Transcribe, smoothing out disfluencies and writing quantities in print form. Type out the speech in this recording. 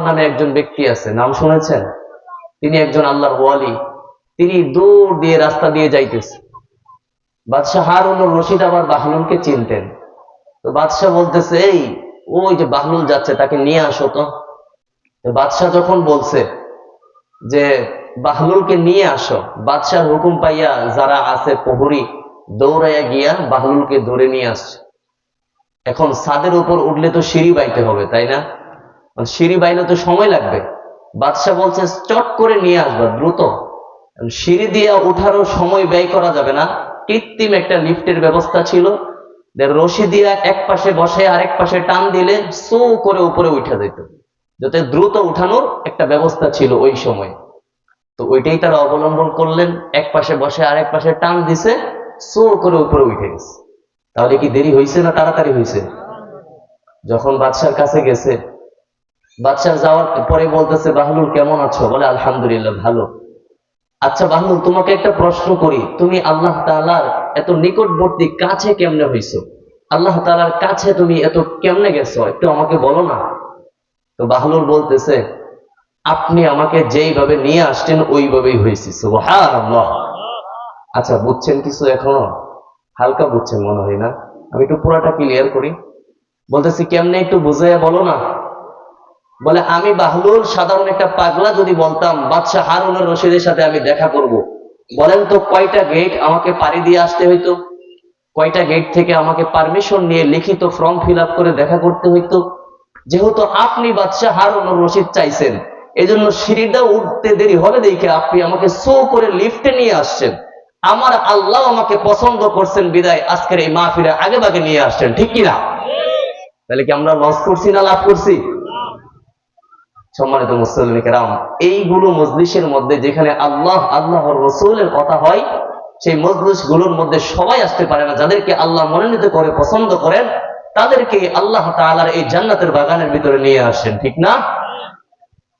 নামে একজন ব্যক্তি আছে, নাম শুনেছেন? তিনি একজন আল্লাহর ওয়ালি। তিনি দৌড় দিয়ে রাস্তা দিয়ে যাইতেছে। বাদশাহ হারুনুর রশিদ আবার বাহলুলকে চিনতেন। তো বাদশাহ বলতেছে, এই ওই যে বাহলুল যাচ্ছে, তাকে নিয়ে আসো তো। বাদশাহ যখন বলছে যে বাহলুলকে নিয়ে আসো, বাদশার হুকুম পাইয়া যারা আছে প্রহরী দৌড়াইয়া গিয়া বাহলুলকে ধরে নিয়ে আসছে। এখন ছাদের উপর উঠলে তো সিঁড়ি বাইতে হবে, তাই না? সিঁড়ি বাইলে তো সময় লাগবে। বাদশাহ বলছে চট করে নিয়ে আসবা দ্রুত। সিঁড়ি দিয়ে উঠারও সময় ব্যয় করা যাবে না। কৃত্রিম একটা লিফটের ব্যবস্থা ছিল, রশি দিয়া এক পাশে বসে আরেক পাশে টান দিলে সো করে উপরে উঠে যেত, যাতে দ্রুত উঠানোর একটা ব্যবস্থা ছিল ওই সময়। তো ওইটাই তারা অবলম্বন করলেন, এক পাশে বসে আরেক পাশে টান দিছে, সো করে উপরে উঠে গেছে। তাহলে কি দেরি হয়েছে না তাড়াতাড়ি হয়েছে? যখন বাদশার কাছে গেছে, বাদশাহ যাওয়ার পরে বলতেছে, বাহলুল কেমন আছো? বলে আলহামদুলিল্লাহ ভালো। আচ্ছা বাহলুল, তোমাকে একটা প্রশ্ন করি, তুমি আল্লাহ তাআলার এত নিকটবর্তী কাছে কেমনে হইছো? আল্লাহ তাআলার কাছে তুমি এত কেমনে গেছো, একটু আমাকে বলো না। তো বাহলুল বলতেছে, আপনি আমাকে যেইভাবে নিয়ে আসছেন ওইভাবেই হয়েছি। সুবহানাল্লাহ। আচ্ছা বুঝছেন কিছু এখনো? হালকা বুঝছেন মনে হয় না? আমি একটু পুরাটা ক্লিয়ার করি। বলতেছি কেমনে, একটু বুঝাইয়া বলো না। বলে আমি বাহলুল সাধারণ একটা পাগলা যদি বলতাম বাদশাহ হারুনুর রশিদের সাথে আমি দেখা করব, বলেন তো কয়টা গেট আমাকে পাড়ি দিয়ে আসতে হইতো? কয়টা গেট থেকে আমাকে পারমিশন নিয়ে লিখিত ফর্ম ফিল আপ করে দেখা করতে হইতো? যেহেতু আপনি বাদশাহ হারুনুর রশিদ চাইছেন, এজন্য সিঁড়িটা উঠতে দেরি হবে দেখে আপনি আমাকে সো করে লিফটে নিয়ে আসছেন। আমার আল্লাহ আমাকে পছন্দ করছেন বিদায় আজকের এই মাহফিলে আগে ভাগে নিয়ে আসছেন, ঠিক কিনা? তাহলে কি আমরা লস করছি না লাভ করছি? সম্মানিত মুসলিম কেরাম, এইগুলো মজলিসের মধ্যে যেখানে আল্লাহ আল্লাহর রাসূলের কথা হয়, সেই মজলিস গুলোর মধ্যে সবাই আসতে পারে না। যাদেরকে আল্লাহ মনোনীত করে পছন্দ করেন, তাদেরকে আল্লাহ তাআলার এই জান্নাতের বাগানের ভিতরে নিয়ে আসেন, ঠিক না?